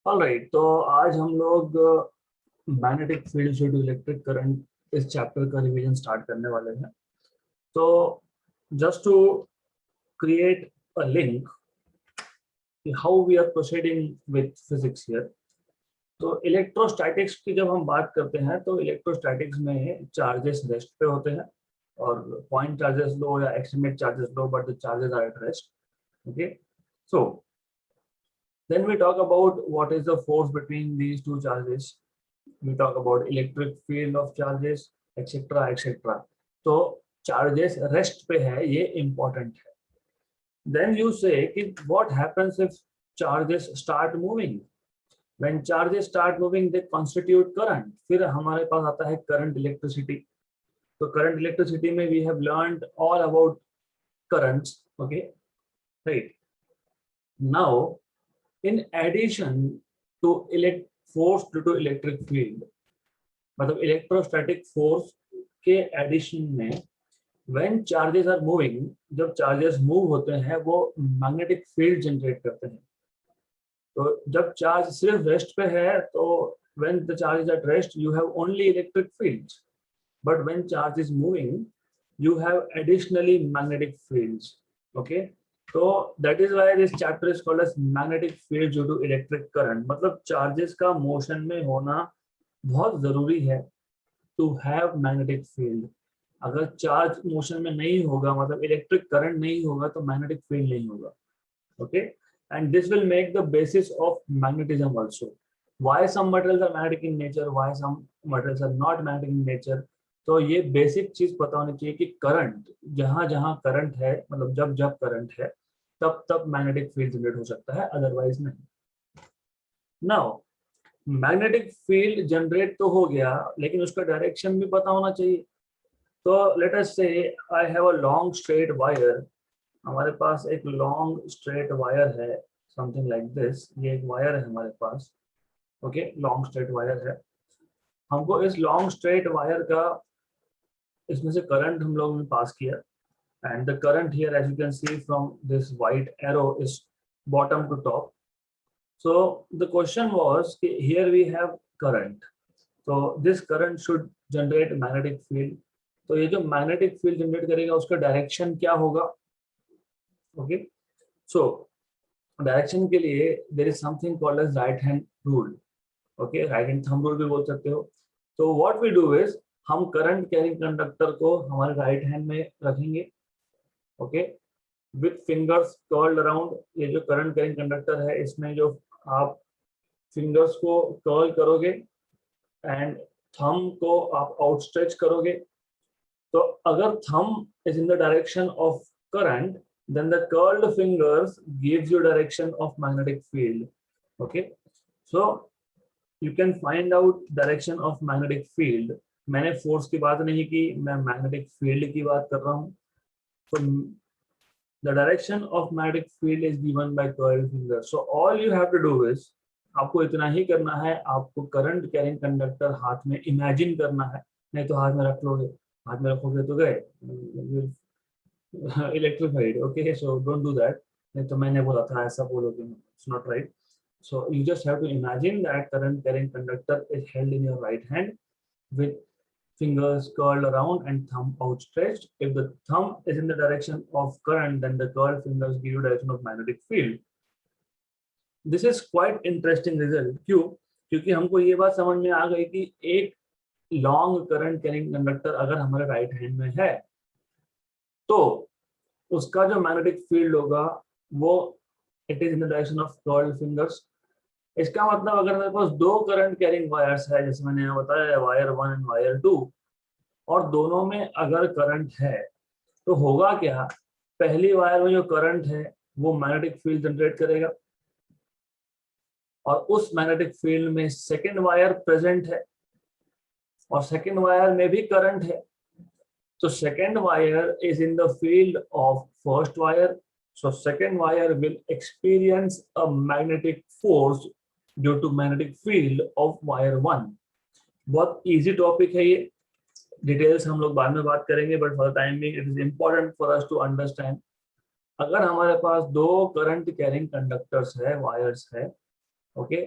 Alright, तो आज हम लोग magnetic field to electric current इस चैप्टर का रिवीजन स्टार्ट करने वाले हैं। तो just to create a link how we are proceeding with physics here. तो इलेक्ट्रोस्टैटिक्स की जब हम बात करते हैं तो इलेक्ट्रोस्टैटिक्स में चार्जेस रेस्ट पे होते हैं और पॉइंट चार्जेस लो या एक्सट्रीमेट चार्जेस लो, but the charges are at rest. Okay, so then we talk about what is the force between these two charges. We talk about electric field of charges, etc. etc. तो charges rest पे है, ये important है. Then you say कि what happens if charges start moving? When charges start moving, they constitute current. फिर हमारे पास आता है current electricity. तो current electricity में we have learned all about currents. Okay, right. Now, in addition to force due to electric field, मतलब electrostatic force के addition में when charges are moving, जब चार्जेस मूव होते हैं वो मैग्नेटिक फील्ड जनरेट करते हैं। तो जब चार्ज सिर्फ रेस्ट पे है तो when the charge is at rest you have only electric fields, but when charge is moving you have additionally magnetic fields. Okay, तो that is why this chapter is called as magnetic field due to electric current. मतलब charges का motion में होना बहुत जरूरी है to have magnetic field. अगर charge motion में नहीं होगा, मतलब इलेक्ट्रिक करंट नहीं होगा, तो मैग्नेटिक फील्ड नहीं होगा। Okay, and this will make the basis of magnetism also. Why some materials are magnetic in nature, why some materials are not magnetic in nature. तो ये बेसिक चीज पता होनी चाहिए कि करंट जहां जहां करंट है, मतलब जब जब करंट है तब तब मैग्नेटिक फील्ड जनरेट हो सकता है, अदरवाइज नहीं। नाउ मैग्नेटिक फील्ड जनरेट तो हो गया, लेकिन उसका डायरेक्शन भी पता होना चाहिए। तो लेट अस से I have a long straight wire. हमारे पास एक लॉन्ग स्ट्रेट वायर है, समथिंग लाइक दिस। ये एक वायर है हमारे पास। ओके, लॉन्ग स्ट्रेट वायर है। हमको इस लॉन्ग स्ट्रेट वायर का, इसमें से करंट हम लोगों ने पास किया, and the current here, as you can see from this white arrow, is bottom to top. So the question was, here we have current, so this current should generate magnetic field. तो ये जो magnetic field generate करेगा उसका direction क्या होगा? Okay, so direction के लिए there is something called as right hand rule. Okay, right hand thumb rule भी बोल सकते हो। तो what we do is, हम करंट कैरिंग कंडक्टर को हमारे राइट हैंड में रखेंगे। Okay, with fingers curled around. ये जो करंट कैरिंग कंडक्टर है, इसमें जो आप फिंगर्स को कर्ल करोगे एंड थंब को आप आउटस्ट्रेच करोगे, तो अगर thumb is in the direction of current, then the curled fingers gives you direction of magnetic field. Okay, so you can find out direction of magnetic field. मैंने force की बात नहीं की, मैं मैग्नेटिक फील्ड की बात कर रहा हूँ। तो the direction of magnetic field is given by curled finger. So all you have to do is, आपको इतना ही करना है, आपको करंट कैरिंग कंडक्टर हाथ में इमेजिन करना है। नहीं तो हाथ में रख लोगे, हाथ में रखोगे तो गए electrified. Okay, so don't do that. नहीं तो मैंने बोला था ऐसा बोलोगे, it's not right. So you just have to imagine that current carrying conductor is held in your right hand with fingers curled around and thumb outstretched. If the thumb is in the direction of current, then the curled fingers give you direction of magnetic field. This is quite interesting result. क्यों? क्योंकि हमको ये बात समझ में आ गई कि एक लॉन्ग करंट कैरिंग कंडक्टर अगर हमारे राइट हैंड में है तो उसका जो मैग्नेटिक फील्ड होगा वो it is in the direction of curled fingers. इसका मतलब अगर मेरे पास दो करंट कैरिंग वायर्स है, जैसे मैंने यहाँ बताया वायर 1 एंड वायर 2, और दोनों में अगर करंट है तो होगा क्या? पहली वायर में जो करंट है वो मैग्नेटिक फील्ड जनरेट करेगा, और उस मैग्नेटिक फील्ड में सेकेंड वायर प्रेजेंट है, और सेकेंड वायर में भी करंट है। तो second wire is in the field of first wire, so second wire will experience a magnetic force due to magnetic field of wire 1. बहुत easy topic है ये, details हम लोग बाद में बात करेंगे, but for the time being it is important for us to understand. अगर हमारे पास दो करंट कैरिंग कंडक्टर्स है, वायर्स है, ओके,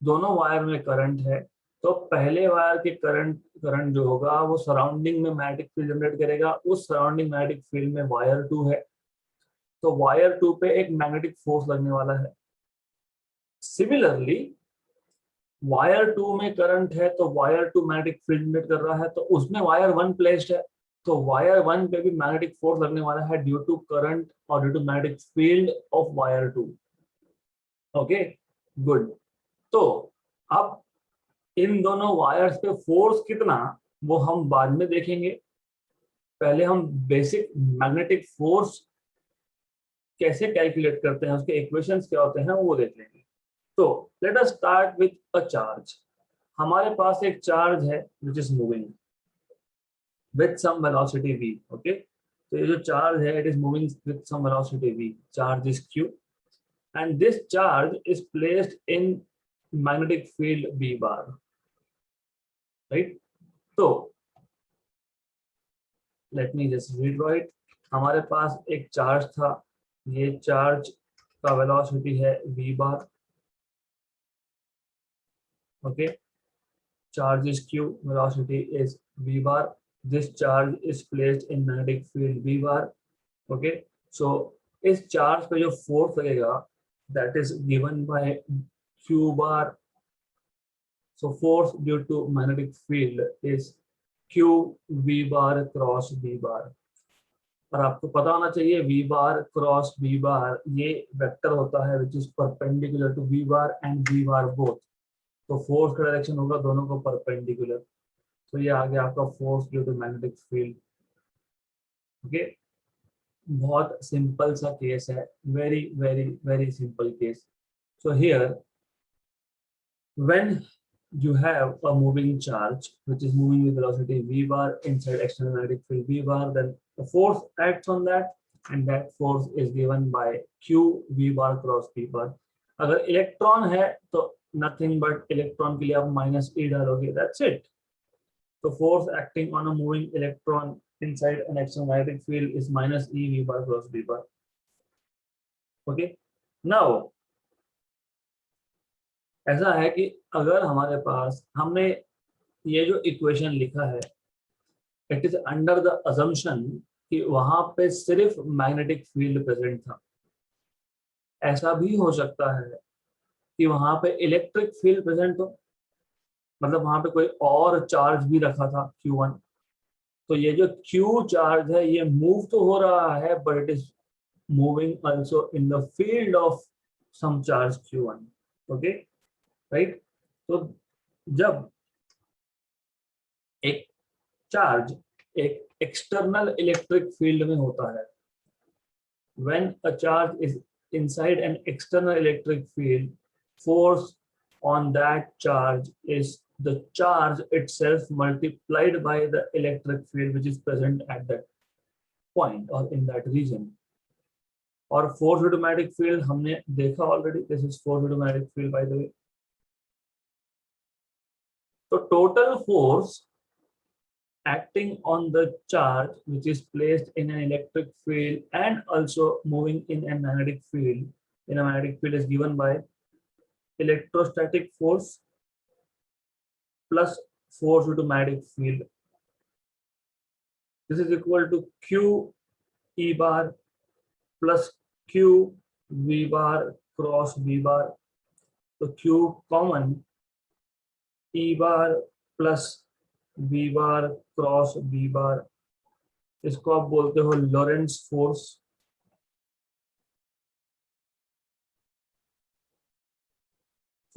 दोनों वायर में करंट है, तो पहले वायर के करंट जो होगा वो सराउंडिंग में मैग्नेटिक फील्ड जनरेट करेगा। उस सराउंडिंग मैग्नेटिक फील्ड में वायर 2 है, तो वायर 2 पे एक मैग्नेटिक फोर्स लगने वाला है। सिमिलरली वायर 2 में करंट है, तो वायर 2 मैग्नेटिक फील्ड जनरेट कर रहा है, तो उसमें वायर 1 प्लेस्ड है, तो वायर 1 पे भी मैग्नेटिक फोर्स लगने वाला है ड्यू टू करंट और due to magnetic field of wire 2। Okay, good. तो अब इन दोनों वायर्स पे फोर्स कितना वो हम बाद में देखेंगे। पहले हम बेसिक मैग्नेटिक फोर्स कैसे कैलकुलेट करते हैं, उसके इक्वेशंस क्या होते हैं वो देख लेंगे। तो let us start with a charge. हमारे पास एक चार्ज है which is moving with some velocity v। Okay, तो ये जो चार्ज है it is moving with some velocity v, charge is q and this charge is placed in magnetic field v bar, right? तो let me just redraw it. हमारे पास एक charge था, ये चार्ज का वेलोसिटी है v bar. Okay, charge is q, velocity is v bar, this charge is placed in magnetic field v bar। okay, so इस charge पे जो फोर्स लगेगा that is given by q bar, so force due to magnetic field is q v bar cross v bar। और आपको पता होना चाहिए v bar cross v bar ये वेक्टर होता है which is perpendicular to v bar and v bar both, तो force का डायरेक्शन होगा दोनों को परपेंडिकुलर। तो ये आ गया आपका force due to magnetic field. Okay, बहुत सिंपल सा केस है, very very very simple case. So here when you have a moving charge which is moving with velocity v bar inside external magnetic field v bar, then the force acts on that and that force is given by q v bar cross v bar। अगर electron है तो nothing but electron के लिए आप minus e डालोगे, that's it। So force acting on a moving electron inside an external magnetic field is minus e v bar cross v bar। okay, now ऐसा है कि अगर हमारे पास हमने ये जो इक्वेशन लिखा है it is under the assumption कि वहां पे सिर्फ मैग्नेटिक फील्ड प्रेजेंट था। ऐसा भी हो सकता है कि वहां पे इलेक्ट्रिक फील्ड प्रेजेंट हो, मतलब वहां पे कोई और चार्ज भी रखा था Q1। तो ये जो Q चार्ज है ये मूव तो हो रहा है but it is moving also in the field of some charge Q1। Okay, right. तो जब एक चार्ज एक एक्सटर्नल इलेक्ट्रिक फील्ड में होता है, when a charge is inside an external electric field, force on that charge is the charge itself multiplied by the electric field which is present at that point or in that region। और force automatic field हमने देखा already, this is force automatic field by the way. तो total force acting on the charge which is placed in an electric field and also moving in a magnetic field is given by electrostatic force plus force due to magnetic field। This is equal to q e bar plus q v bar cross v bar। तो q common, e bar plus v bar cross v बार, इसको आप बोलते हो लॉरेंट्ज force.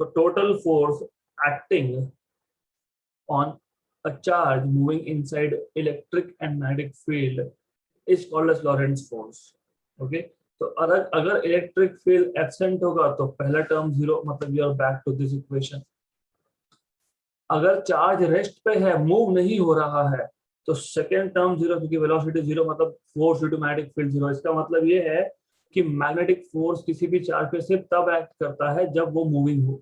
So total force acting on a charge moving inside electric and magnetic field is called as Lorentz force। Okay, तो अगर electric field absent होगा तो पहला term zero, मतलब you are back to this equation. अगर charge rest पे है, move नहीं हो रहा है, तो सेकेंड टर्म जीरो, क्योंकि वेलोसिटी जीरो मतलब force due to magnetic field zero. इसका मतलब ये है कि मैग्नेटिक फोर्स किसी भी चार्ज पे सिर्फ तब एक्ट करता है जब वो मूविंग हो,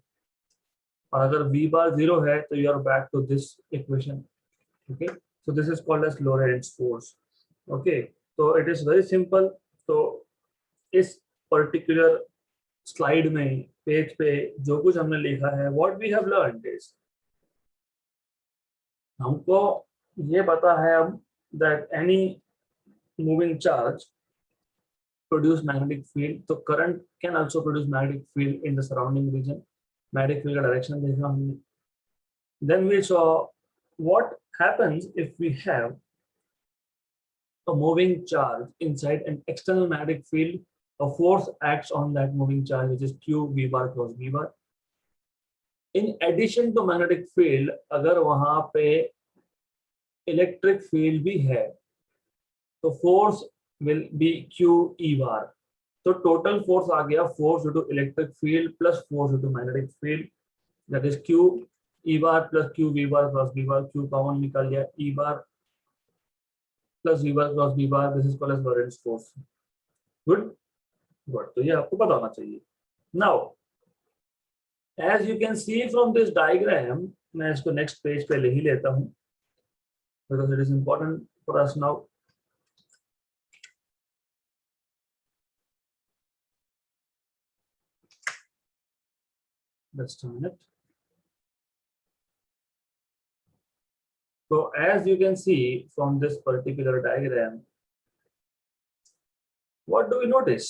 और अगर v बार जीरो है तो you are back to this equation. Okay, so this is called as Lorentz force. Okay, तो इट इज वेरी सिंपल। तो इस पर्टिकुलर स्लाइड में पेज पे जो कुछ हमने लिखा है, what we have learned is, हमको ये पता है अब that any moving charge produce magnetic field, तो current can also produce magnetic field in the surrounding region. Magnetic field का डायरेक्शन देखा हमने। Then we saw what happens if we have a moving charge inside an external magnetic field, a force acts on that moving charge, which is q v bar cross v bar. In addition to magnetic field, अगर वहां पे electric field भी है तो force will be q e bar. तो total force आ गया force due to electric field plus force due to magnetic field, that is q e bar plus q v bar cross v bar. q common निकल गया, e bar plus v bar cross v bar, this is called as Lorentz force. Good good, तो ये आपको पता होना चाहिए। Now as you can see from this diagram, मैं इसको नेक्स्ट पेज पे ले ही लेता हूं because it is important for us now. Just a minute. So as you can see from this particular diagram, what do we notice?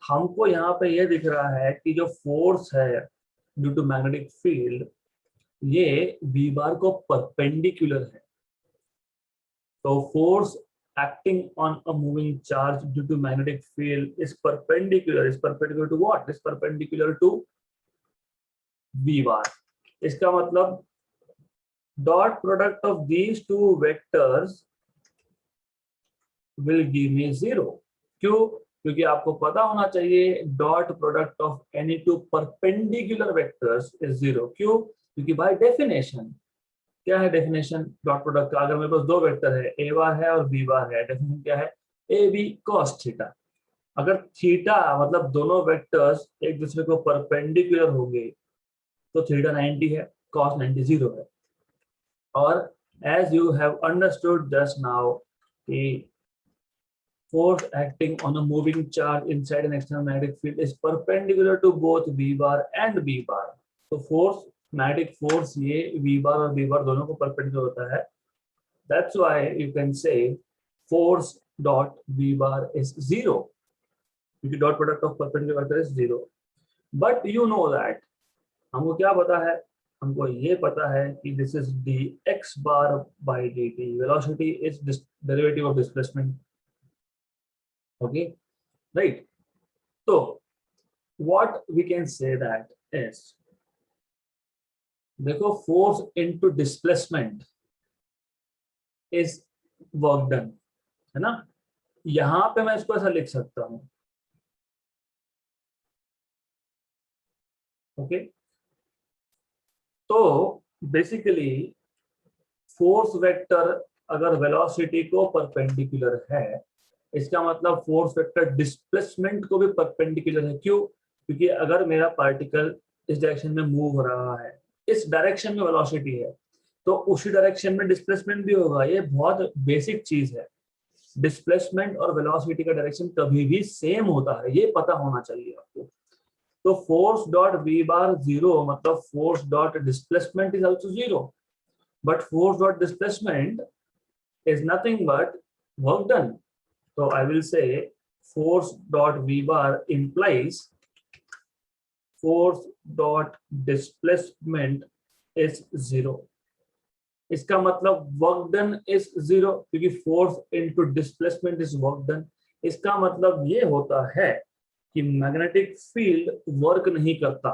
हमको यहाँ पे ये दिख रहा है कि जो फोर्स है ड्यू टू मैग्नेटिक फील्ड, ये v बार को परपेंडिकुलर है। तो force acting on a moving charge due to magnetic field is perpendicular. Is perpendicular to what? Is perpendicular to v bar. इसका मतलब dot product of these two vectors will give me 0. क्यों? क्योंकि आपको पता होना चाहिए dot product of any two perpendicular vectors is 0. क्यों? क्योंकि by definition, क्या है डेफिनेशन डॉट प्रोडक्ट का? अगर मेरे पास दो वेक्टर है, a बार है और b बार है, डेफिनेशन क्या है? A B cos theta. अगर थीटा मतलब दोनों वेक्टर्स एक दूसरे को परपेंडिकुलर होंगे तो थीटा 90 है, cos 90 0 है। और as you have understood just now, the force acting on a moving charge inside an external magnetic field is perpendicular to both v bar and b bar. तो force, magnetic force ये v bar और b bar दोनों को perpendicular होता है। That's why you can say force dot v bar is 0, क्योंकि dot product of perpendicular vector is 0। But you know that, हमको क्या पता है? हमको ये पता है कि this is dx bar by dt, velocity is derivative of displacement. Okay right, तो what we can say that is, देखो force into displacement is work done, है ना? यहां पे मैं इसको ऐसा लिख सकता हूं, ओके तो बेसिकली फोर्स वेक्टर अगर वेलोसिटी को परपेंडिकुलर है, इसका मतलब फोर्स वेक्टर डिस्प्लेसमेंट को भी परपेंडिकुलर है। क्यों? क्योंकि अगर मेरा पार्टिकल इस डायरेक्शन में मूव हो रहा है, इस डायरेक्शन में वेलोसिटी है, तो उसी डायरेक्शन में डिस्प्लेसमेंट भी होगा। ये बहुत बेसिक चीज है, डिस्प्लेसमेंट और वेलोसिटी का डायरेक्शन कभी भी सेम होता है, ये पता होना चाहिए आपको। तो फोर्स डॉट वी बार 0 मतलब force dot displacement is also 0, but force dot displacement is nothing but work done. तो I will say force dot v bar implies force dot displacement is 0। इसका मतलब वर्क डन इज 0, क्योंकि force into displacement is work done. इसका मतलब ये होता है कि मैग्नेटिक फील्ड वर्क नहीं करता।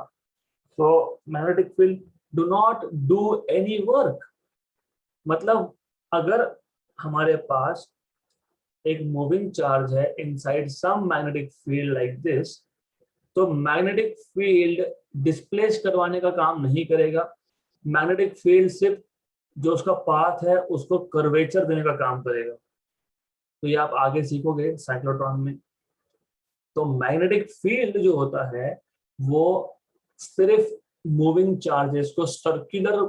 So magnetic field do not do any work. मतलब अगर हमारे पास एक मूविंग चार्ज है inside some magnetic field like this, तो मैग्नेटिक फील्ड डिस्प्लेस करवाने का काम नहीं करेगा। मैग्नेटिक फील्ड सिर्फ जो उसका पाथ है उसको कर्वेचर देने का काम करेगा। तो ये आप आगे सीखोगे साइक्लोट्रॉन में। तो मैग्नेटिक फील्ड जो होता है वो सिर्फ मूविंग चार्जेस को सर्कुलर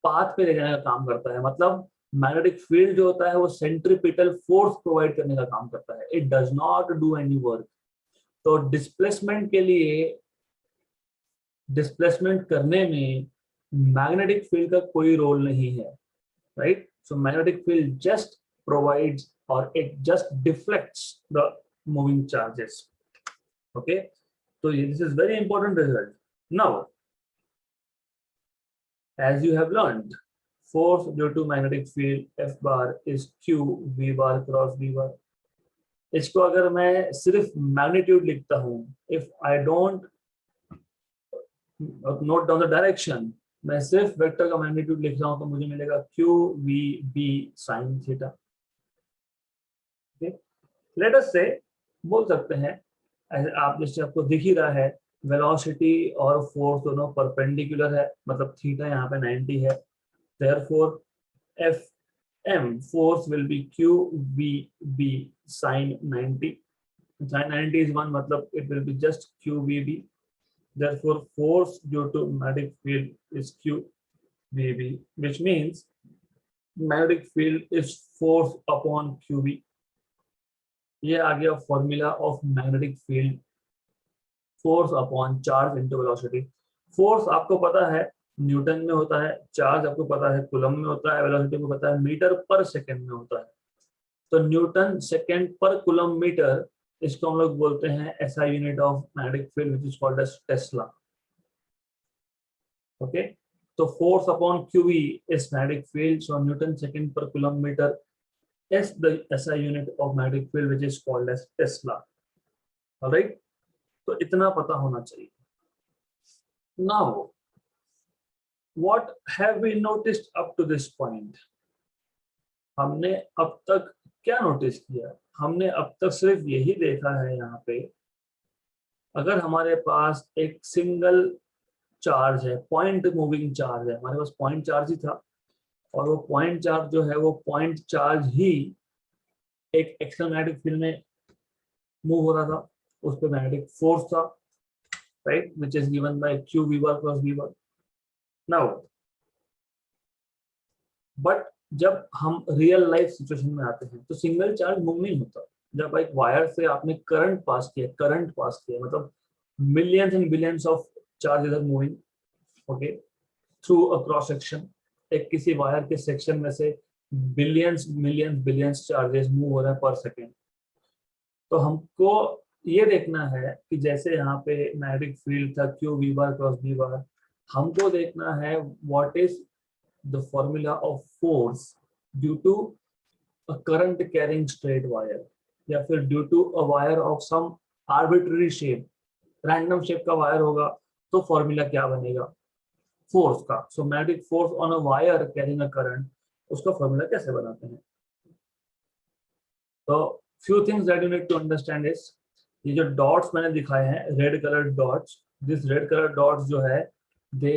पाथ पे ले जाने का काम करता है। मतलब मैग्नेटिक फील्ड जो होता है वो सेंट्रीपिटल फोर्स प्रोवाइड करने का काम करता है, it does not do any work. तो डिस्प्लेसमेंट के लिए डिस्प्लेसमेंट करने में मैग्नेटिक फील्ड का कोई रोल नहीं है, right? So magnetic field just provides or it just deflects the moving charges. Okay, so this is very important result. Now, as you have learned, force due to magnetic field F bar is Q V bar cross V bar. इसको अगर मैं सिर्फ magnitude लिखता हूँ, if I don't note down the direction, मैं सिर्फ vector का magnitude लिख रहा हूँ, तो मुझे मिलेगा Q V B sin theta. Let us से बोल सकते हैं, आप जैसे आपको दिख ही रहा है, वेलोसिटी और फोर्स दोनों परपेंडिकुलर है, मतलब थीटा यहाँ पे 90 है. Therefore F M force will be q v B sine 90. Sine 90 is 1, मतलब it will be just q v B. Therefore force due to magnetic field is q v B, which means magnetic field is force upon q B. ये आ गया formula of magnetic field, force upon charge into velocity. Force आपको पता है Newton में होता है, charge आपको पता है कूलम में होता है, वेलोसिटी को पता है मीटर पर सेकंड में होता है. तो newton second per coulomb metre, इसको हम लोग बोलते हैं SI unit of magnetic field, which is called as tesla. Okay, तो force upon q v is magnetic field, so newton second per coulomb metre is the SI unit of magnetic field, which is called as Tesla. All right, तो इतना पता होना चाहिए. Now, what have we noticed up to this point? हमने अब तक क्या notice किया? हमने अब तक सिर्फ यही देखा है यहाँ पे, अगर हमारे पास एक सिंगल चार्ज है, पॉइंट मूविंग चार्ज है, हमारे पास पॉइंट चार्ज ही था, और वो पॉइंट चार्ज जो है वो पॉइंट चार्ज ही एक एक्सटर्नल मैग्नेटिक फील्ड में मूव हो रहा था, उस पर मैग्नेटिक फोर्स था, right, which is given by q v bar cross v bar. Now but जब हम रियल लाइफ सिचुएशन में आते हैं तो सिंगल चार्ज मूव नहीं होता. जब एक वायर से आपने करंट पास किया, मतलब millions and billions of charges are moving, okay, through a cross section. एक किसी वायर के सेक्शन में से billions millions billions charges move हो रहे हैं पर सेकेंड. तो हमको ये देखना है कि जैसे यहाँ पे मैग्नेटिक फील्ड था q v bar cross v bar, हमको देखना है what is the formula of force due to a current carrying straight wire, या फिर due to a wire of some arbitrary shape, random shape का wire होगा, तो formula क्या बनेगा फोर्स का. So magnetic force on a wire carrying a current, उसका formula कैसे बनाते हैं? तो few things that you need to understand is, ये जो डॉट्स मैंने दिखाए हैं, red colour dots, this red colour dots जो है, they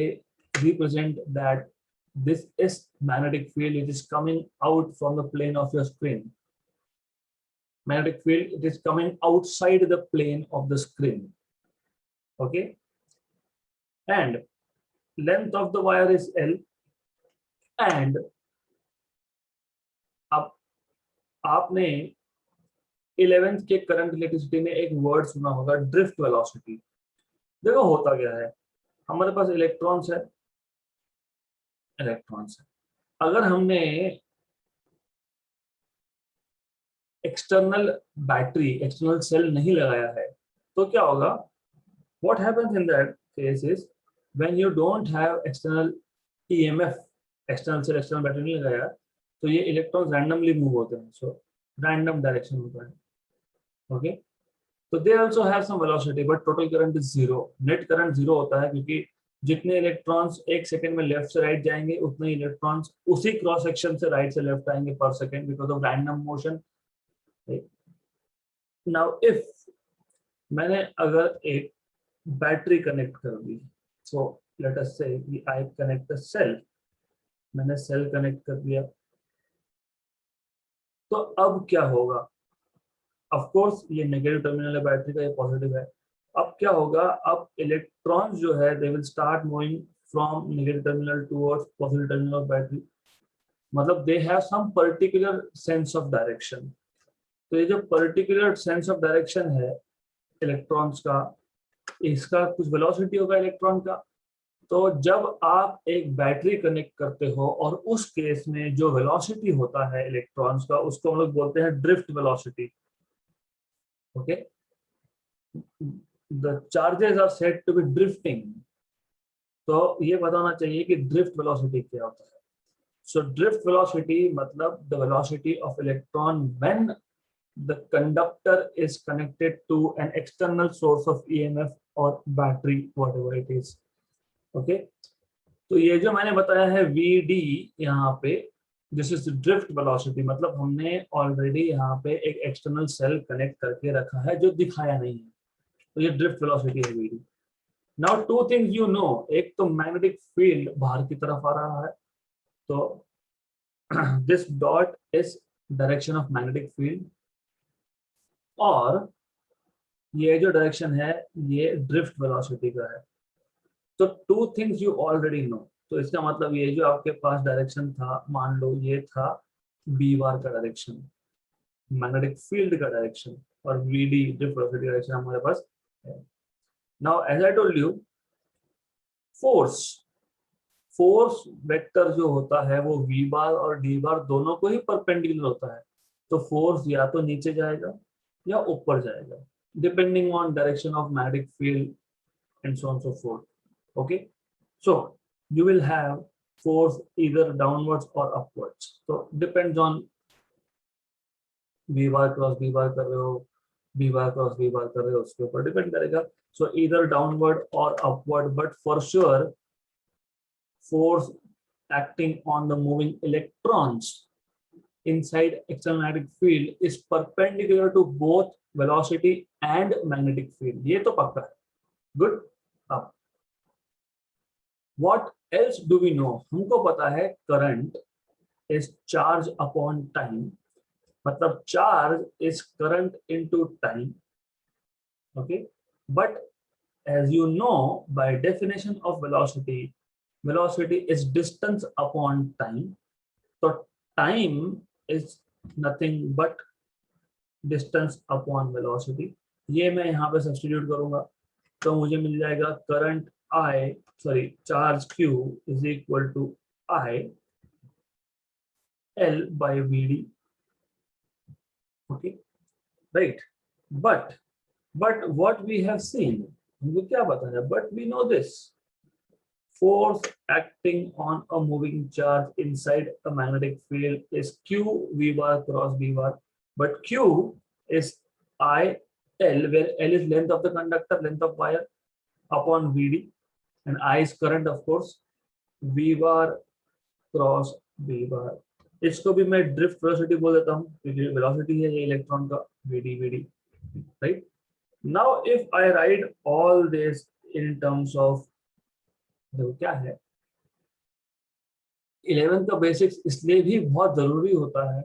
represent that this is magnetic field, it is coming out from the plane of your screen. Magnetic field, it is coming outside the plane of the screen. Okay, and length of the wire is L, and अब आपने 11th के current electricity में एक word सुना होगा, drift velocity. देखो होता क्या है, हमारे पास इलेक्ट्रॉन्स है, अगर हमने एक्सटर्नल बैटरी, एक्सटर्नल सेल नहीं लगाया है, तो क्या होगा? What happens in that case is, when you don't have external EMF, external cell external battery नहीं लगाया, तो ये इलेक्ट्रॉन्स रैंडमली मूव होते हैं, सो रैंडम डायरेक्शन होता है. ओके, तो they also have some velocity, but total current is zero. Net current zero होता है, क्योंकि जितने इलेक्ट्रॉन्स एक सेकंड में लेफ्ट से राइट जाएंगे, उतने इलेक्ट्रॉन्स उसी क्रॉस सेक्शन से राइट से लेफ्ट आएंगे पर second, because of random motion. Now if मैंने अगर एक बैटरी कनेक्ट कर दी, सो लेट अस से आई कनेक्ट द सेल, मैंने सेल कनेक्ट कर दिया, तो अब क्या होगा? ऑफ कोर्स ये नेगेटिव टर्मिनल है बैटरी का, ये पॉजिटिव है. अब क्या होगा? अब इलेक्ट्रॉन्स जो है they will start moving from negative terminal towards positive terminal of battery, मतलब they have some particular sense of direction. तो ये जो पर्टिकुलर सेंस ऑफ डायरेक्शन है इलेक्ट्रॉन्स का, इसका कुछ वेलोसिटी होगा इलेक्ट्रॉन का। तो जब आप एक बैटरी कनेक्ट करते हो और उस केस में जो वेलोसिटी होता है इलेक्ट्रॉन्स का, उसको हम लोग बोलते हैं drift velocity. Okay, the charges are said to be drifting. तो ये बताना चाहिए कि ड्रिफ्ट वेलोसिटी क्या होता है। सो ड्रिफ्ट वेलोसिटी मतलब the velocity of electron when the conductor is connected to an external source of EMF और battery, whatever it is. Okay, तो ये जो मैंने बताया है वीडी यहाँ पे, दिस इज ड्रिफ्ट वेलोसिटी, मतलब हमने ऑलरेडी यहाँ पे एक एक्सटर्नल सेल कनेक्ट करके रखा है जो दिखाया नहीं है, तो ये ड्रिफ्ट वेलोसिटी है VD. Now two things you know, एक तो मैग्नेटिक फील्ड बाहर की तरफ आ रहा है, तो this dot is direction of magnetic field, और ये जो डायरेक्शन है ये ड्रिफ्ट वेलोसिटी का है। तो to things you already know, तो इसका मतलब ये जो आपके पास डायरेक्शन था, मान लो ये था बी बार का डायरेक्शन, मैग्नेटिक फील्ड का डायरेक्शन, और वीडी ड्रिफ्ट वेलोसिटी डायरेक्शन हमारे पास है। Now as I told you, force force vector जो होता है वो वी बार और डी बार दोनों को ही परपेंडिकुलर होता है। तो फोर्स या तो नीचे जाएगा या ऊपर जाएगा, depending on direction of magnetic field and so on so fourth. Okay, so you will have force either downwards or upwards, so depends on v bar cross b bar कर रहे हो, b bar cross b bar कर रहे हो, उसके ऊपर depend करेगा। so either downward or upward, but for sure force acting on the moving electrons inside external magnetic field is perpendicular to both velocity and magnetic field, ये तो पक्का है। good, अब what else do we know, हमको पता है current is charge upon time, मतलब charge is current into time। okay, but as you know by definition of velocity, velocity is distance upon time, so time is nothing but distance upon velocity। ये मैं यहाँ पे substitute करूंगा तो मुझे मिल जाएगा current I, sorry, charge Q is equal to I L by VD। okay, right, but what we have seen, हमको क्या बताया, but we know this, force acting on a moving charge inside a magnetic field is Q V bar cross B bar, but Q is I L, where L is length of the conductor, length of wire, upon VD, and I is current of course, V bar cross B bar. इसको भी मैं drift velocity बोल देता हूँ क्योंकि velocity है ये electron का, VD VD, right. Now if I write all this in terms of, देखो क्या है, 11th का बेसिक्स इसलिए भी बहुत जरूरी होता है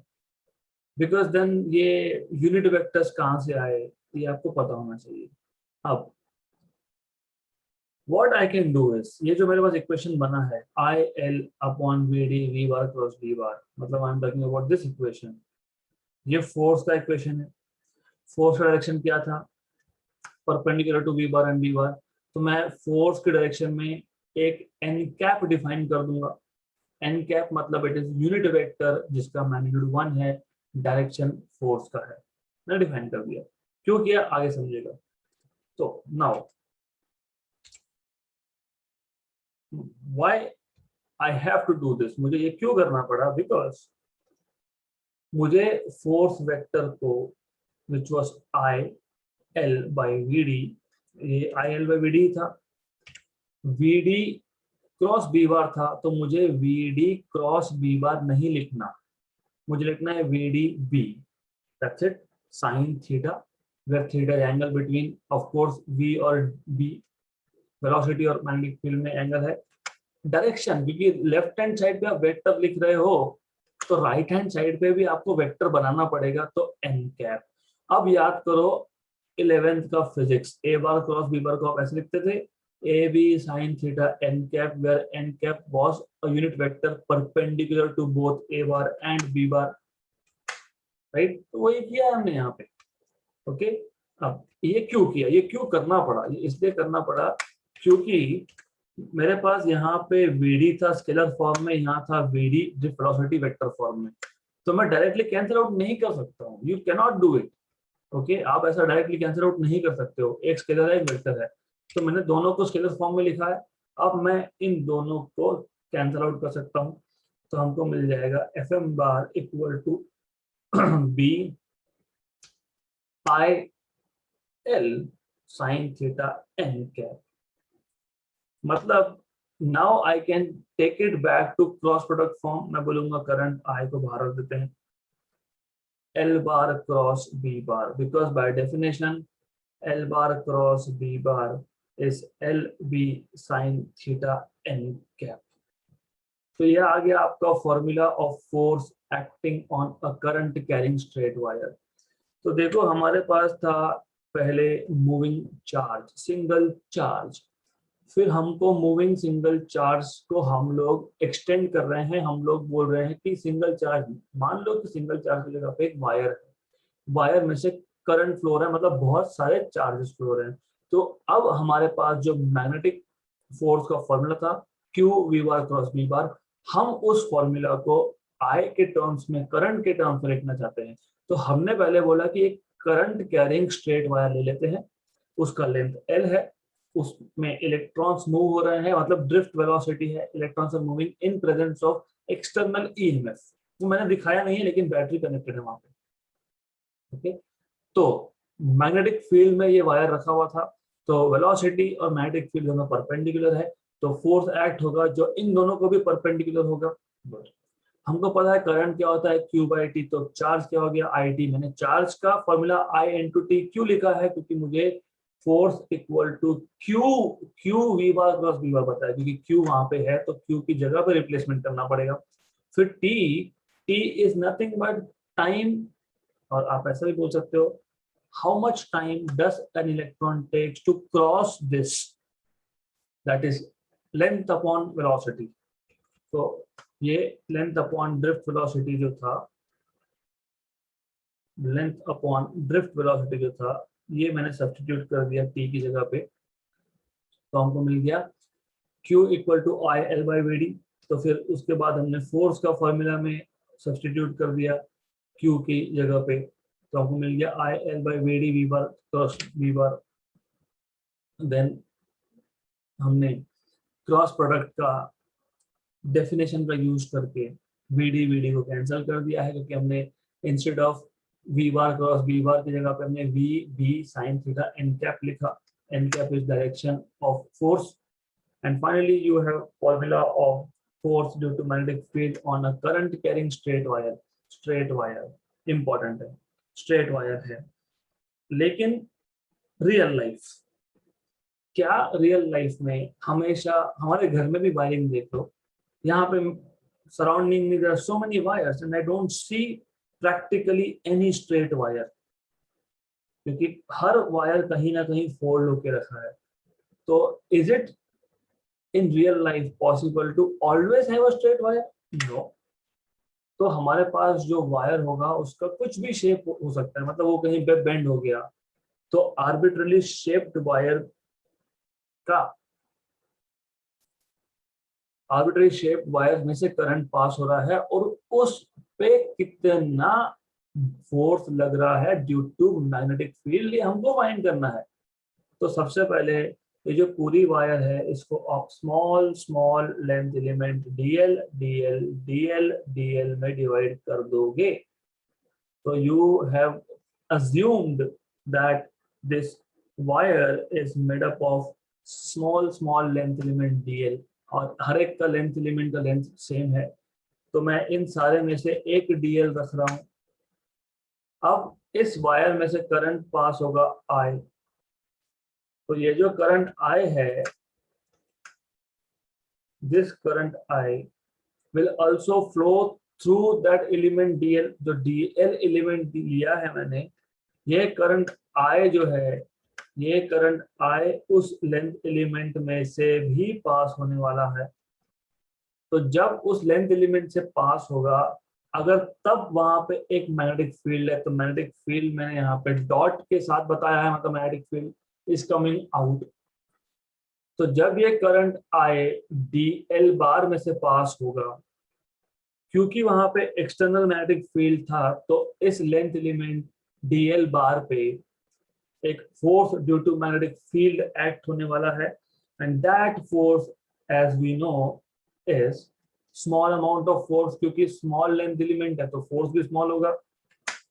बिकॉज देन ये यूनिट वेक्टर्स कहाँ से आए ये आपको पता होना चाहिए। अब what I can do is, ये जो मेरे पास इक्वेशन बना है I L upon VD V bar cross B bar, मतलब I am talking about this equation, ये फोर्स का इक्वेशन है। फोर्स का डायरेक्शन क्या था, perpendicular to V bar and B bar, तो मैं फोर्स के डायरेक्शन में एक n कैप डिफाइन कर दूंगा। n कैप मतलब इट इज यूनिट वेक्टर जिसका मैग्नीट्यूड 1 है, डायरेक्शन फोर्स का है, मैंने डिफाइन कर दिया। क्यों किया आगे समझेगा। तो now why I have to do this, मुझे ये क्यों करना पड़ा, बिकॉज मुझे फोर्स वेक्टर को which was I L by VD, ये I L by VD था, VD क्रॉस B बार था, तो मुझे VD क्रॉस B बार नहीं लिखना, मुझे लिखना है VD B, that's it, sin theta, where theta is angle between of course V और B, वेलोसिटी और मैग्नेटिक फील्ड में एंगल है। डायरेक्शन, क्योंकि लेफ्ट हैंड साइड पे आप वेक्टर लिख रहे हो तो राइट हैंड साइड पे भी आपको वेक्टर बनाना पड़ेगा, तो एन कैप। अब याद करो 11th का physics, A bar cross B bar को आप ऐसे लिखते थे, A B sine theta N cap, where N cap was a unit vector perpendicular to both A bar and B bar, right. तो वही किया हमने यहाँ पे। ओके, अब ये क्यों किया, ये क्यों करना पड़ा, ये इसलिए करना पड़ा क्योंकि मेरे पास यहाँ पे वीडी था स्केलर फॉर्म में, यहाँ था VD drift velocity vector form में, तो मैं डायरेक्टली कैंसिल आउट नहीं कर सकता हूँ, you can not do it. Okay, आप ऐसा डायरेक्टली कैंसिल आउट नहीं कर सकते हो, एक स्केलर है एक वेक्टर है, तो मैंने दोनों को स्केलर फॉर्म में लिखा है। अब मैं इन दोनों को कैंसिल आउट कर सकता हूँ, तो हमको मिल जाएगा F M bar equal to B I L sine theta N cap. मतलब now I can take it back to cross product form. मैं बोलूंगा करंट आई को बाहर रख देते हैं, L bar cross B bar, because by definition L bar cross B bar is LB sin theta n cap। तो यह आ गया आपका formula of force acting on a current carrying straight wire. तो देखो हमारे पास था पहले मूविंग चार्ज, सिंगल चार्ज, फिर हमको मूविंग सिंगल चार्ज को हम लोग एक्सटेंड कर रहे हैं, हम लोग बोल रहे हैं कि सिंगल चार्ज, मान लो कि सिंगल चार्ज की जगह पे एक वायर है, वायर में से करंट फ्लो रहा है, मतलब बहुत सारे चार्जेस फ्लो रहे हैं। तो अब हमारे पास जो मैग्नेटिक फोर्स का फॉर्मूला था q v bar cross B bar, हम उस फॉर्मूला को आई के टर्म्स में, करंट के टर्म्स में लिखना चाहते हैं। तो हमने पहले बोला कि एक करंट कैरिंग स्ट्रेट वायर ले लेते हैं, उसका लेंथ एल है, उसमें इलेक्ट्रॉन्स मूव हो रहे हैं, मतलब ड्रिफ्ट वेलोसिटी है, electrons are moving in presence of external EMF. वो मैंने दिखाया नहीं है लेकिन बैटरी कनेक्टेड है वहां पे। ओके, तो मैग्नेटिक फील्ड में ये वायर रखा हुआ था, तो वेलोसिटी और मैग्नेटिक फील्ड दोनों परपेंडिकुलर है, तो फोर्स एक्ट होगा जो इन दोनों को भी परपेंडिकुलर होगा। हमको पता है करंट क्या होता है क्यू बाई टी, तो चार्ज क्या हो गया आई टी। मैंने चार्ज का formula I into t q लिखा है क्योंकि मुझे force equal to q q v bar cross B bar पता है, क्योंकि क्यू वहां पे है तो क्यू की जगह पे रिप्लेसमेंट करना पड़ेगा। फिर T, T is nothing but time, और आप ऐसा भी बोल सकते हो how much time does an electron takes to cross this, that is length upon velocity। तो ये लेंथ अपॉन ड्रिफ्ट वेलोसिटी जो था, लेंथ अपॉन ड्रिफ्ट वेलोसिटी जो था, ये मैंने सब्स्टिट्यूट कर दिया t की जगह पे, तो हमको मिल गया q equal to I L by we D. तो फिर उसके बाद हमने फोर्स का फॉर्मूला में सब्स्टिट्यूट कर दिया q की जगह पे, तो हमको मिल गया I L by we d v bar cross v bar. Then हमने क्रॉस प्रोडक्ट का डेफिनेशन का यूज करके वी डी को कैंसिल कर दिया है, क्योंकि हमने instead of v bar cross B bar की जगह पे हमने v B sine theta N cap लिखा। N cap is direction of force. And finally you have formula of force due to magnetic field on a current carrying straight wire. Straight wire important है, straight wire है। लेकिन real life, क्या real life में हमेशा, हमारे घर में भी वायरिंग देख लो, यहाँ पे सराउंडिंग में there are so many wires and I don't see practically any straight wire, क्योंकि हर वायर कहीं ना कहीं फोल्ड होके रखा है। तो is it in real life possible to always have a straight wire? No. तो हमारे पास जो वायर होगा उसका कुछ भी शेप हो सकता है, मतलब वो कहीं पे बेंड हो गया, तो आर्बिट्रली शेप्ड वायर का, आर्बिट्ररी शेप वायर में से करंट पास हो रहा है और उस पे कितना फोर्स लग रहा है ड्यू टू मैग्नेटिक फील्ड, ये हमको फाइंड करना है। तो सबसे पहले ये जो पूरी वायर है इसको आप small small length element DL DL DL DL में डिवाइड कर दोगे, तो you have assumed that this wire is made up of small length element dl, और हर एक का लेंथ एलिमेंट का लेंथ सेम है, तो मैं इन सारे में से एक dl रख रहा हूं। अब इस वायर में से करंट पास होगा I, तो ये जो करंट I है, this current I will also flow through that element dl। जो dl एलिमेंट लिया है मैंने, ये करंट I जो है, ये करंट I उस लेंथ एलिमेंट में से भी पास होने वाला है। तो जब उस लेंथ एलिमेंट से पास होगा अगर तब वहां पे एक मैग्नेटिक फील्ड है, तो मैग्नेटिक फील्ड मैंने यहाँ पे डॉट के साथ बताया है, मतलब magnetic field is coming out. तो जब ये करंट आए dl बार में से पास होगा, क्योंकि वहां पे एक्सटर्नल मैग्नेटिक फील्ड था, तो इस लेंथ एलिमेंट dl बार पे एक force due to magnetic field act होने वाला है, and that force as we know is small amount of force, क्योंकि स्मॉल लेंथ एलिमेंट है तो फोर्स भी स्मॉल होगा।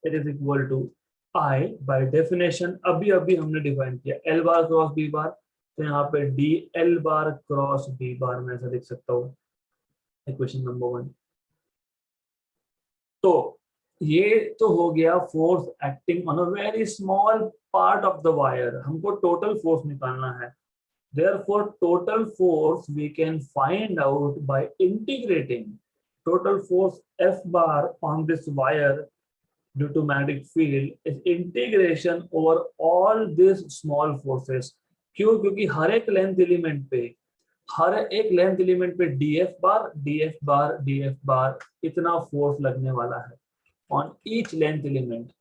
It is equal to I by definition, अभी अभी हमने डिफाइन किया L bar cross B bar, तो यहाँ पे D L bar cross B bar में ऐसा लिख सकता हूँ, इक्वेशन नंबर 1। तो ये तो हो गया force acting on a very small part of the wire, हमको टोटल फोर्स निकालना है। Therefore, total force we can find out by integrating total force F bar on this wire due to magnetic field is integration over all these small forces। क्यों? क्योंकि हर एक length element पे df बार इतना force लगने वाला है on each length element.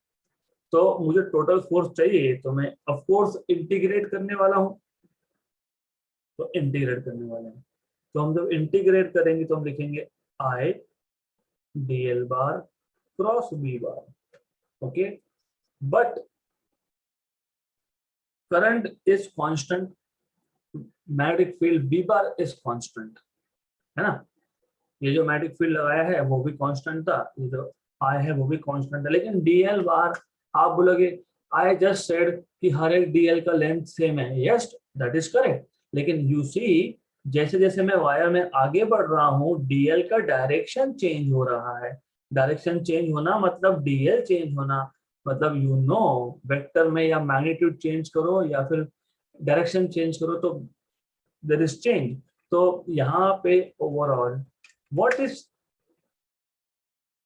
तो मुझे टोटल फोर्स चाहिए, तो मैं ऑफ कोर्स इंटीग्रेट करने वाला हूँ, तो इंटीग्रेट करने वाले हैं। तो हम जब इंटीग्रेट करेंगे तो हम लिखेंगे I D L bar cross B bar, okay. But current is constant, magnetic field B bar is constant, है ना। ये जो मैग्नेटिक फील्ड लगाया है वो भी कांस्टेंट था, ये जो आई है वो भी कांस्टेंट है, लेकिन डीएल बार आप बोलोगे आई जस्ट सेड कि हर एक डीएल का लेंथ सेम है, यस दैट इज करेक्ट। लेकिन यू सी, जैसे जैसे मैं वायर में आगे बढ़ रहा हूँ डीएल का डायरेक्शन चेंज हो रहा है। डायरेक्शन चेंज होना मतलब डीएल चेंज होना, मतलब यू नो वेक्टर में या मैग्नीट्यूड चेंज करो या फिर डायरेक्शन चेंज करो तो देयर इज चेंज। तो यहाँ पे overall what is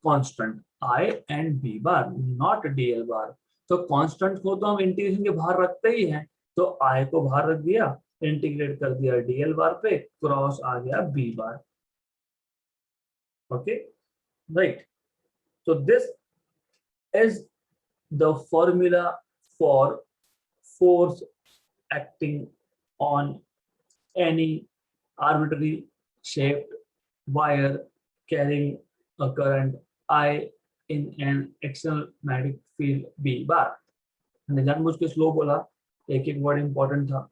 constant, I and B bar, not DL bar. तो कांस्टेंट को तो हम इंटीग्रेशन के बाहर रखते ही हैं, तो आई को बाहर रख दिया, इंटीग्रेट कर दिया डीएल बार पे, क्रॉस आ गया B bar, okay right. so this is the formula for force acting on any arbitrary shaped wire carrying a current I in an external magnetic field B bar। मैंने जानबूझ के slow बोला, एक एक word important था।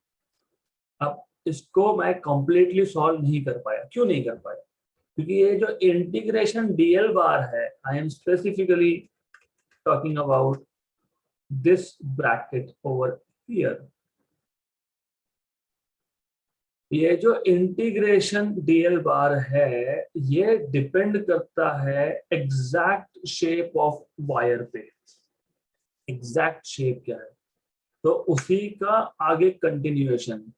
अब इसको मैं कंप्लीटली सॉल्व नहीं कर पाया, क्यों नहीं कर पाया? क्योंकि ये जो इंटीग्रेशन डीएल बार है, I am specifically talking about this bracket over here. ये जो इंटीग्रेशन डीएल बार है ये डिपेंड करता है एग्जैक्ट शेप ऑफ वायर पे। एग्जैक्ट शेप क्या है, तो उसी का आगे कंटिन्यूएशन।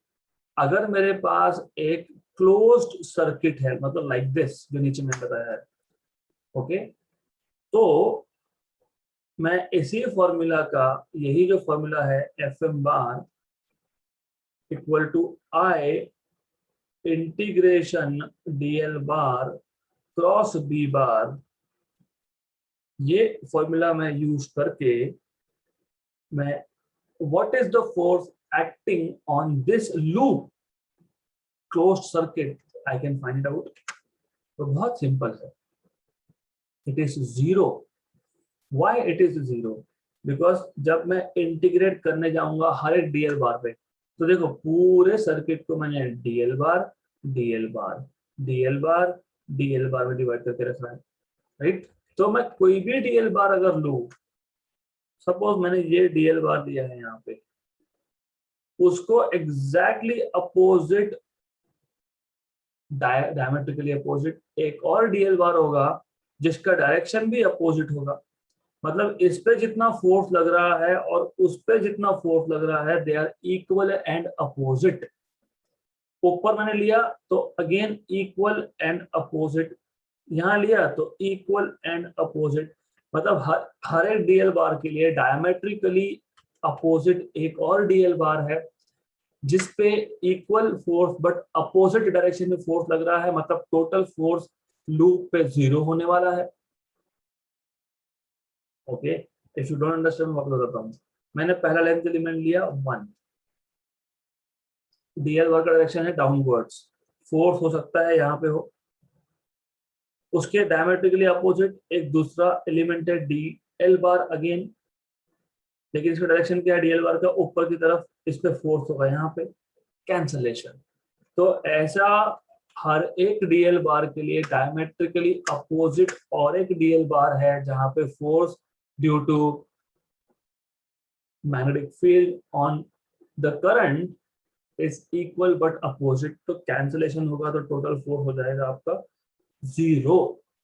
अगर मेरे पास एक क्लोज्ड सर्किट है, मतलब लाइक दिस जो नीचे में बताया है, ओके, तो मैं इसी फॉर्मूला का, यही जो फॉर्मूला है F M bar equal to I integration DL bar cross B bar, ये फॉर्मूला मैं यूज करके मैं what is the force acting on this loop closed circuit I can find it out. तो बहुत सिंपल है, it is zero. Why it is zero? Because जब मैं integrate करने जाऊंगा हर एक डीएल बार पे, तो देखो पूरे सर्किट को मैंने डीएल बार डीएल बार डीएल बार डीएल बार में डिवाइड करके रखना है, राइट। तो मैं कोई भी डीएल बार अगर लूं, सपोज मैंने ये डीएल बार दिया है यहाँ पे, उसको एग्जैक्टली अपोजिट, डायमेट्रिकली अपोजिट एक और डीएल बार होगा जिसका डायरेक्शन भी अपोजिट होगा। मतलब इस पे जितना फोर्स लग रहा है और उस पे जितना फोर्स लग रहा है, they are equal and opposite. ऊपर मैंने लिया तो अगेन इक्वल एंड अपोजिट, यहाँ लिया तो इक्वल एंड अपोजिट। मतलब हर एक डीएल बार के लिए डायमेट्रिकली अपोजिट एक और डीएल बार है जिसपे equal force but opposite direction में फोर्स लग रहा है, मतलब टोटल फोर्स लूप पे जीरो होने वाला है। Okay, if you don't understand मैं आपको बताता हूँ। मैंने पहला लेंथ एलिमेंट लिया 1, डीएल बार का डायरेक्शन है डाउनवर्ड्स, फोर्स हो सकता है यहाँ पे हो, उसके डायमेट्रिकली अपोजिट एक दूसरा एलिमेंट है डी एल बार अगेन, लेकिन इसका डायरेक्शन क्या है डीएल बार का ऊपर की तरफ, इस पे फोर्स होगा यहाँ पे, कैंसलेशन। तो ऐसा हर एक डीएल बार के लिए डायमेट्रिकली अपोजिट और एक डीएल बार है जहां पे force due to magnetic field on the current is equal but opposite, तो कैंसलेशन होगा तो टोटल फोर्स हो जाएगा आपका 0।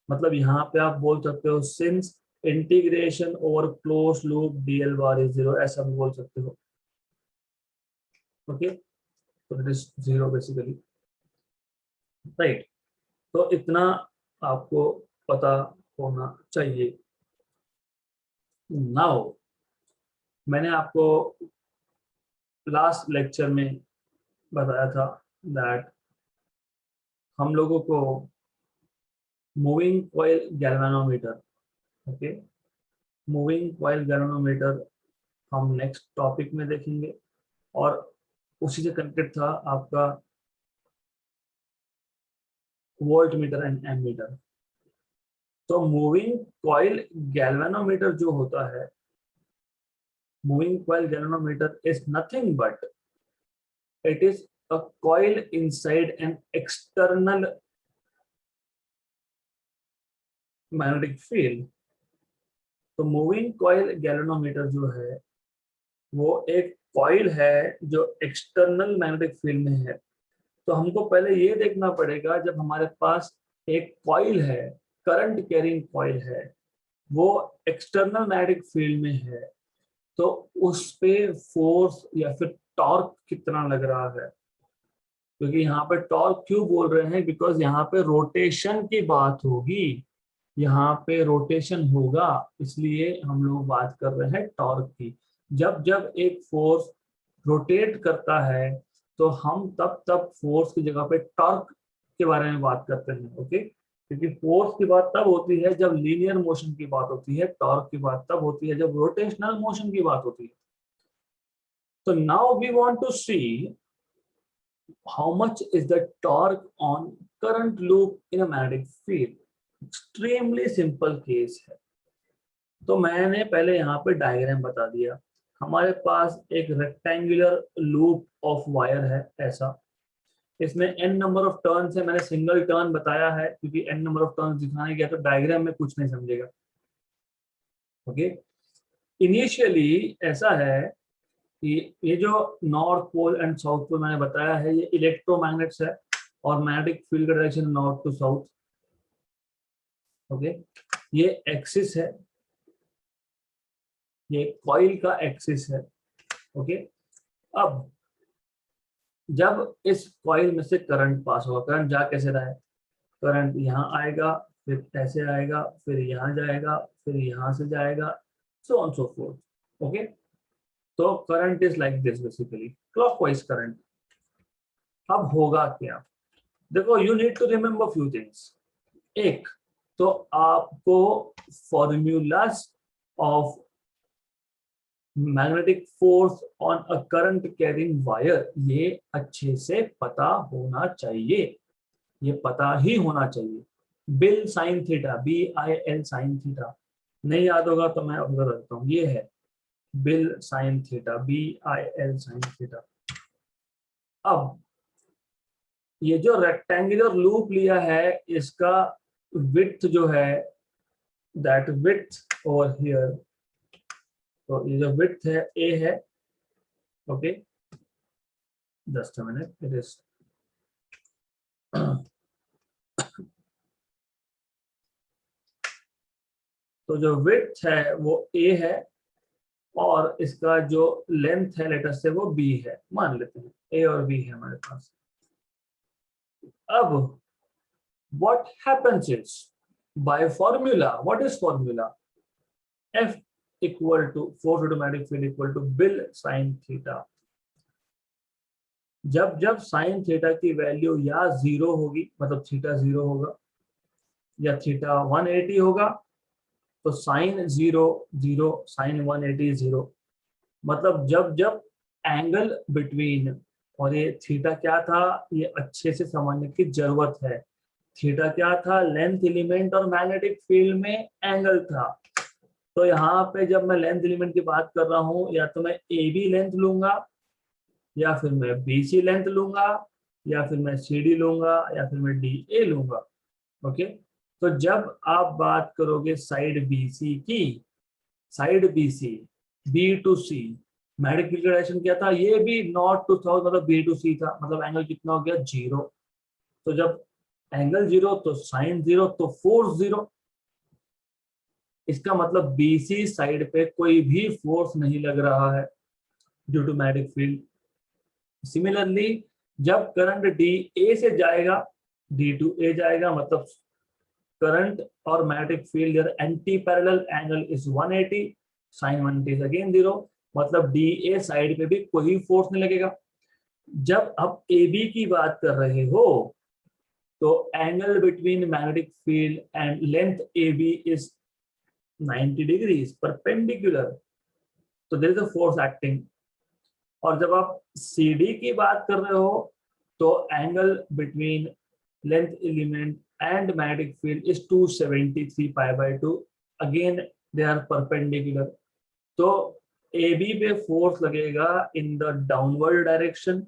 मतलब यहाँ पे आप बोल सकते हो since integration over close loop DL bar is 0, ऐसा भी बोल सकते हो। ओके, तो इट इज 0 बेसिकली, राइट। तो इतना आपको पता होना चाहिए। नाउ मैंने आपको लास्ट लेक्चर में बताया था दैट हम लोगों को moving coil galvanometer, okay, moving coil galvanometer हम नेक्स्ट टॉपिक में देखेंगे, और उसी से कनेक्टेड था आपका वोल्ट मीटर एंड एमीटर। तो मूविंग कॉइल गैल्वेनोमीटर जो होता है, moving coil galvanometer is nothing but it is a coil inside an external magnetic field। तो मूविंग कॉइल गैल्वेनोमीटर जो है वो एक कॉइल है जो एक्सटर्नल मैग्नेटिक फील्ड में है। तो हमको पहले ये देखना पड़ेगा, जब हमारे पास एक कॉइल है, करंट कैरिंग कॉइल है, वो एक्सटर्नल मैग्नेटिक फील्ड में है, तो उस पे फोर्स या फिर टॉर्क कितना लग रहा है। क्योंकि यहाँ पे टॉर्क क्यों बोल रहे हैं, बिकॉज यहाँ पे रोटेशन की बात होगी, यहाँ पे रोटेशन होगा, इसलिए हम लोग बात कर रहे हैं टॉर्क की। जब जब एक फोर्स रोटेट करता है तो हम तब तब फोर्स की जगह पे टॉर्क के बारे में बात करते हैं। ओके, क्योंकि फोर्स की बात तब होती है जब लीनियर मोशन की बात होती है, टॉर्क की बात तब होती है जब रोटेशनल मोशन की बात होती है। तो now we want to see how much is the torque on current loop in a magnetic field। extremely simple case है। तो मैंने पहले यहाँ पे डायग्राम बता दिया। हमारे पास एक रेक्टेंगुलर लूप ऑफ वायर है ऐसा, इसमें n नंबर ऑफ टर्न्स है। मैंने सिंगल टर्न बताया है क्योंकि n नंबर ऑफ टर्न्स दिखाने गया तो डायग्राम में कुछ नहीं समझेगा। ओके, इनिशियली ऐसा है कि ये जो north pole and south pole मैंने बताया है, ये इलेक्ट्रोमैग्नेट्स है और मैग्नेटिक फील्ड का direction north to south. Okay, ये एक्सिस है, ये कॉइल का एक्सिस है। ओके, अब जब इस कॉइल में से करंट पास होगा, करंट जा कैसे रहा है, करंट यहाँ आएगा, फिर ऐसे आएगा, फिर यहाँ जाएगा, फिर यहाँ से जाएगा, so on so forth. Okay, तो current is like this basically, clockwise current. अब होगा क्या, देखो, you need to remember few things. एक तो आपको formulas of magnetic force on a current carrying wire ये अच्छे से पता होना चाहिए, ये पता ही होना चाहिए। Bill sine theta, BIL sine theta, नहीं याद होगा तो मैं अवगत करता हूँ, ये है bill sine theta, BIL sine theta. अब ये जो रेक्टेंगुलर लूप लिया है, इसका विड्थ जो है, दैट विड्थ ओवर हियर, तो ये जो विड्थ है A है। Okay, just a minute, it is तो जो विड्थ है वो A है और इसका जो लेंथ है लेटर से वो B है, मान लेते हैं A और B है हमारे पास। अब what happens is by formula, what is formula, F equal to force automatic field equal to bill sine theta. जब जब साइन थीटा की वैल्यू या 0 होगी, मतलब थीटा 0 होगा, या थीटा 180 होगा, तो साइन 0 0, साइन 180 0। मतलब जब जब एंगल बिटवीन, और ये थीटा क्या था, ये अच्छे से समझने की जरूरत है। थीटा क्या था, लेंथ एलिमेंट और मैग्नेटिक फील्ड में एंगल था। तो यहाँ पे जब मैं लेंथ एलिमेंट की बात कर रहा हूँ, या तो मैं ए बी लेंथ लूंगा, या फिर मैं बी सी लेंथ लूंगा, या फिर मैं सी डी लूंगा, या फिर मैं डी ए लूंगा। ओके, तो जब आप बात करोगे साइड बी सी की, side B C, B to C, magnetic field का डायरेक्शन क्या था, ये भी नॉट टू साउथ, मतलब बी टू सी था, मतलब एंगल कितना हो गया, 0। तो जब एंगल 0 तो साइन 0 तो फोर्स 0। इसका मतलब बीसी साइड पे कोई भी फोर्स नहीं लग रहा है due to magnetic field. Similarly जब करंट डी ए से जाएगा, डी टू ए जाएगा, मतलब करंट और magnetic field there anti parallel, angle is 180, sine 180 is again 0, मतलब डी ए साइड पे भी कोई फोर्स नहीं लगेगा। जब आप ए बी की बात कर रहे हो, तो angle between magnetic field and length A B is 90 degrees perpendicular, तो there is a force acting. और जब आप सी डी की बात कर रहे हो, तो angle between length element and magnetic field is 273 pi by 2, again they are perpendicular. तो ए बी पे फोर्स लगेगा इन द डाउनवर्ड डायरेक्शन,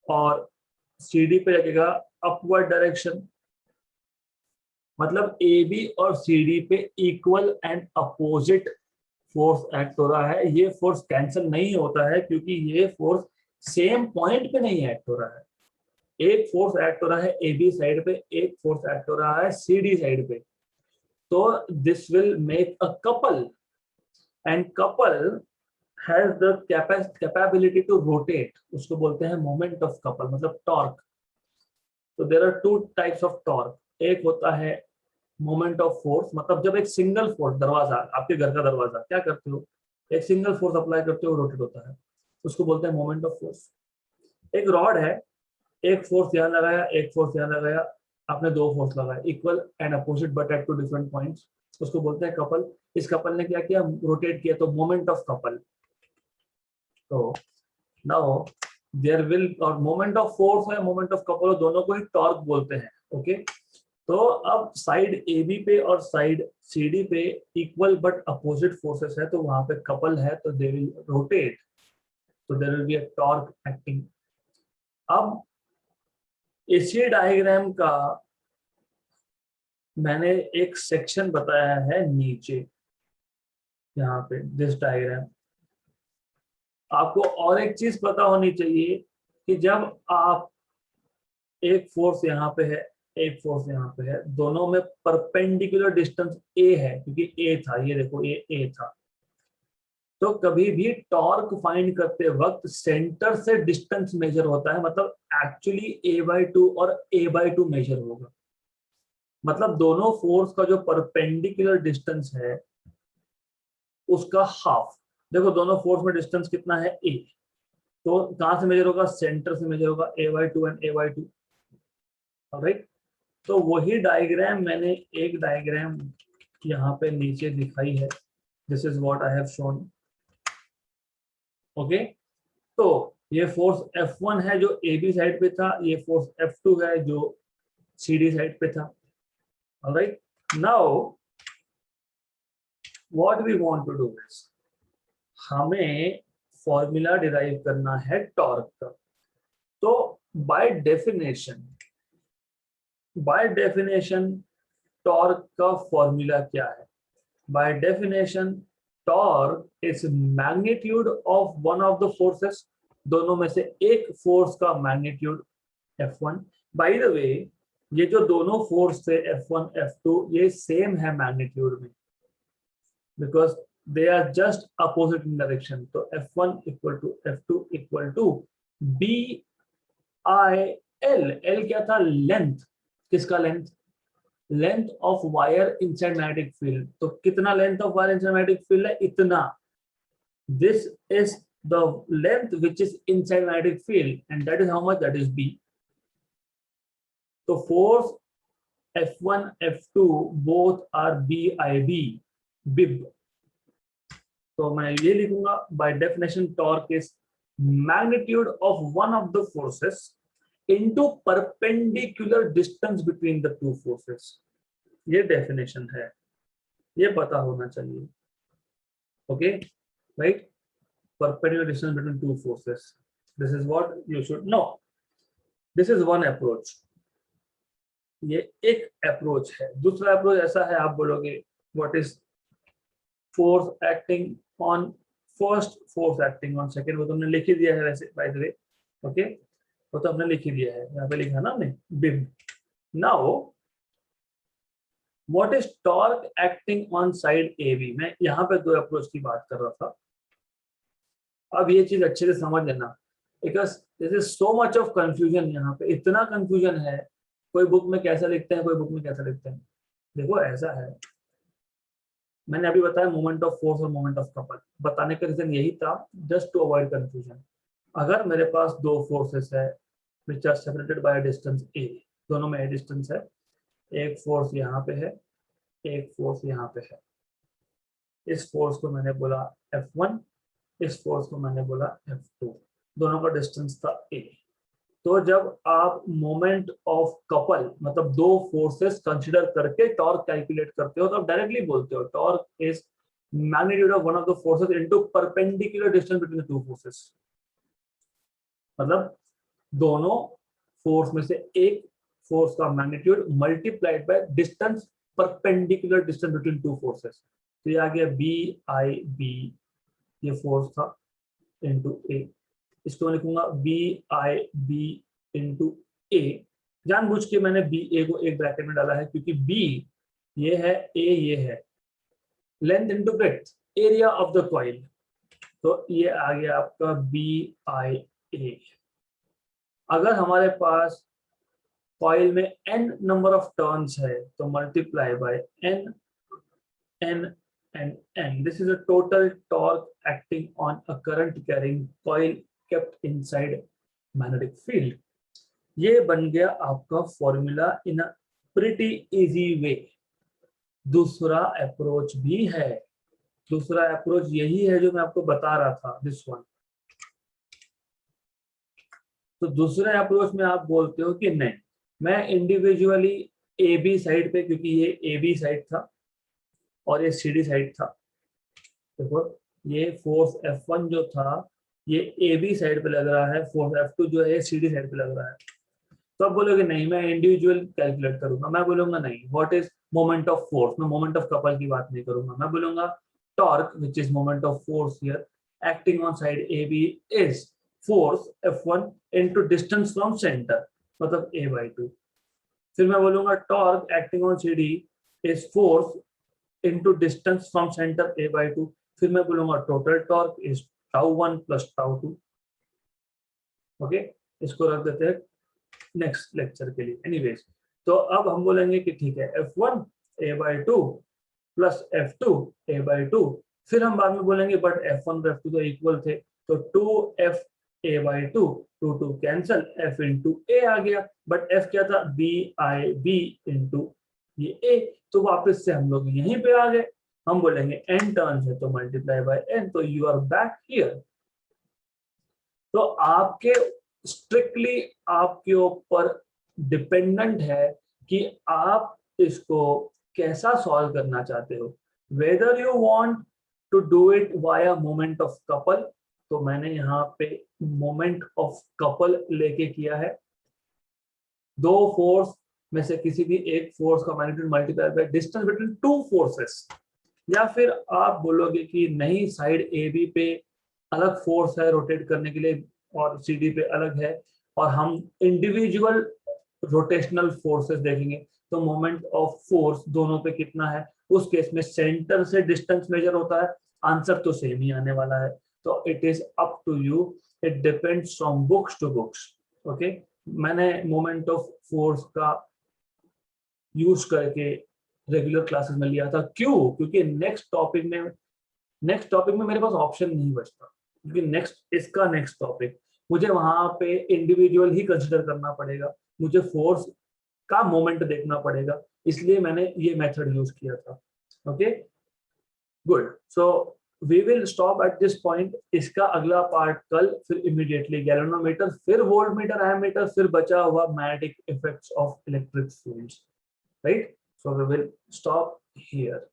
और सी डी पे लगेगा अपवर्ड डायरेक्शन। मतलब ए बी और सी डी पे equal and opposite force act हो रहा है। ये फोर्स कैंसिल नहीं होता है, क्योंकि ये फोर्स सेम पॉइंट पे नहीं एक्ट हो रहा है। एक फोर्स एक्ट हो रहा है ए बी साइड पे, एक फोर्स एक्ट हो रहा है सी डी साइड पे। तो this will make a couple, and couple has the capability to rotate, उसको बोलते हैं मोमेंट ऑफ कपल, मतलब टॉर्क। तो there are two types of torque. एक होता है मोमेंट ऑफ फोर्स, मतलब जब एक सिंगल फोर्स, दरवाजा, आपके घर का दरवाजा, क्या करते हो, एक सिंगल फोर्स अप्लाई करते हो, रोटेट होता है, उसको बोलते हैं मोमेंट ऑफ फोर्स। एक रॉड है, एक फोर्स यहाँ लगाया, एक फोर्स यहाँ लगाया, आपने दो फोर्स लगाए, equal and opposite but at two different points, उसको बोलते हैं कपल। इस कपल ने क्या किया, रोटेट किया, तो मोमेंट ऑफ कपल। तो नाउ देयर विल, और मोमेंट ऑफ फोर्स है, मोमेंट ऑफ कपल, दोनों को ही टॉर्क बोलते हैं। ओके, तो अब साइड ए बी पे और साइड सी डी पे इक्वल बट अपोजिट फोर्सेस है, तो वहां पे कपल है, तो दे विल रोटेट, तो there will be a torque acting. अब इसी डायग्राम का मैंने एक सेक्शन बताया है नीचे, यहाँ पे दिस डायग्राम। आपको और एक चीज पता होनी चाहिए कि जब आप, एक फोर्स यहाँ पे है, एक फोर्स यहाँ पे है, दोनों में परपेंडिकुलर डिस्टेंस ए है, क्योंकि ए था, ये देखो ये ए था, तो कभी भी टॉर्क फाइंड करते वक्त सेंटर से डिस्टेंस मेजर होता है, मतलब एक्चुअली a/2 और a/2 मेजर होगा। मतलब दोनों फोर्स का जो परपेंडिकुलर डिस्टेंस है उसका हाफ। देखो दोनों फोर्स में डिस्टेंस कितना है, a, तो कहां से मेजर होगा, सेंटर से मेजर होगा, a/2 एंड a/2। ऑलराइट, तो वही डायग्राम मैंने एक डायग्राम यहाँ पे नीचे दिखाई है, this is what I have shown. Okay, तो ये फोर्स F1 है जो ए बी साइड पे था, ये फोर्स F2 है जो सी डी साइड पे था। Alright, now what we want to do is, हमें फॉर्मूला डिराइव करना है टॉर्क का। तो बाय डेफिनेशन टॉर्क का फॉर्मूला क्या है? By definition torque is magnitude of one of the forces, दोनों में से एक फोर्स का मैग्नीट्यूड F1। बाय द वे, ये जो दोनों फोर्स थे F1 F2, ये सेम है मैग्नीट्यूड में, because they are just opposite in direction. तो F1 equal to F2 equal to B I L. L क्या था, लेंथ, किसका length, length of wire inside magnetic field. तो कितना length of wire inside magnetic field है, इतना, this is the length which is inside magnetic field, and that is how much, that is B. तो force F1 F2 both are BIB bib. तो मैं ये लिखूंगा bye definition torque is magnitude of one of the forces into perpendicular distance between the two forces. ये definition है, ये पता होना चाहिए। Okay right, perpendicular distance between two forces, this is what you should know. This is one approach, ये एक approach है। दूसरा अप्रोच ऐसा है, आप बोलोगे what is force acting on first, force acting on second, वो तो हमने लिख ही दिया है वैसे by the way, ओके वो तो हमने लिख ही दिया है, यहाँ पे लिखा ना हमने बिब। Now what is torque acting on side AB, मैं यहाँ पे दो अप्रोच की बात कर रहा था। अब ये चीज अच्छे से समझ लेना, because this is so much of confusion, यहाँ पे इतना कंफ्यूजन है, कोई बुक में कैसा लिखते हैं, कोई बुक में कैसा लिखते हैं। देखो ऐसा है, मैंने अभी बताया मोमेंट ऑफ फोर्स और मोमेंट ऑफ कपल, बताने का रीजन यही था जस्ट टू अवॉइड कंफ्यूजन। अगर मेरे पास दो फोर्सेस है which are separated by distance a, दोनों में ए डिस्टेंस है, एक फोर्स यहाँ पे है, एक फोर्स यहाँ पे है, इस फोर्स को मैंने बोला F1, इस फोर्स को मैंने बोला F2, दोनों का डिस्टेंस था A। तो जब आप मोमेंट ऑफ कपल मतलब दो फोर्सेस कंसीडर करके टॉर्क कैलकुलेट करते हो तो आप डायरेक्टली बोलते हो torque is magnitude of one of the forces into perpendicular distance between the two forces. मतलब दोनों फोर्स में से एक फोर्स का magnitude multiplied by distance, perpendicular distance between two forces. तो ये आ गया BIB, ये फोर्स था इंटू ए, इसको मैं लिखूंगा BIB इंटू ए। जानबूझ के मैंने BA को एक ब्रैकेट में डाला है क्योंकि B ये है, A ये है, length into breadth, area of the coil, तो ये आ गया आपका BIA। अगर हमारे पास कॉइल में n नंबर ऑफ टर्न्स है तो multiply by n n and N. This is a total torque acting on a current carrying coil kept inside magnetic field. ये बन गया आपका formula in a pretty easy way. दूसरा approach भी है, दूसरा अप्रोच यही है जो मैं आपको बता रहा था, दिस वन। तो दूसरे अप्रोच में आप बोलते हो कि नहीं, मैं इंडिविजुअली ए बी साइड पे, क्योंकि ये ए बी साइड था और ये CD साइड था, देखो ये फोर्स F1 जो था ये AB साइड पे लग रहा है, फोर्स F2 जो है CD साइड पे लग रहा है। तो आप बोलोगे नहीं मैं इंडिविजुअल कैलकुलेट करूंगा, मैं बोलूंगा नहीं, what is moment of force, मैं मोमेंट ऑफ कपल की बात नहीं करूंगा, मैं बोलूंगा torque which is moment of force here acting on side AB is force F1 into distance from centre, मतलब A/2। फिर मैं बोलूंगा torque acting on CD is force into distance from center A/2, फिर मैं बोलूंगा total torque is τ1 plus τ2। Okay, इसको रख देते हैं नेक्स्ट लेक्चर के लिए। एनीवेज, तो अब हम बोलेंगे कि ठीक है F1 A/2 plus F2 A/2, फिर हम बाद में बोलेंगे बट F1 और F2 तो इक्वल थे, तो 2F A/2, 2 cancel, F into A आ गया, बट F क्या था, BIB इंटू ये A। तो वापस से हम लोग यहीं पे आ गए, हम बोलेंगे n टर्न्स है तो मल्टीप्लाई बाय n, तो यू आर बैक हियर। तो आपके स्ट्रिक्टली आपके ऊपर डिपेंडेंट है कि आप इसको कैसा सॉल्व करना चाहते हो, whether you want to do it via moment of couple, तो मैंने यहाँ पे मोमेंट ऑफ कपल लेके किया है, दो फोर्स में से किसी भी एक फोर्स का magnitude multiply by distance between two forces. या फिर आप बोलोगे कि नहीं साइड ए बी पे अलग फोर्स है रोटेट करने के लिए और CD पे अलग है, और हम इंडिविजुअल रोटेशनल फोर्सेस देखेंगे तो मोमेंट ऑफ फोर्स दोनों पे कितना है, उस केस में सेंटर से डिस्टेंस मेजर होता है, आंसर तो सेम ही आने वाला है। तो it is up to you, it depends from books to books. Okay, मैंने मोमेंट ऑफ फोर्स का यूज करके रेगुलर क्लासेस में लिया था, क्यों, क्योंकि नेक्स्ट टॉपिक में मेरे पास ऑप्शन नहीं बचता, क्योंकि नेक्स्ट टॉपिक मुझे वहां पे इंडिविजुअल ही कंसिडर करना पड़ेगा। मुझे फोर्स का मोमेंट देखना पड़ेगा, इसलिए मैंने ये मेथड यूज किया था। Okay good, so we will stop at this point. इसका अगला पार्ट कल, फिर इमीडिएटली गैल्वेनोमीटर, फिर वोल्टमीटर, एमीटर, फिर बचा हुआ magnetic effects of electric fields, right? So we will stop here.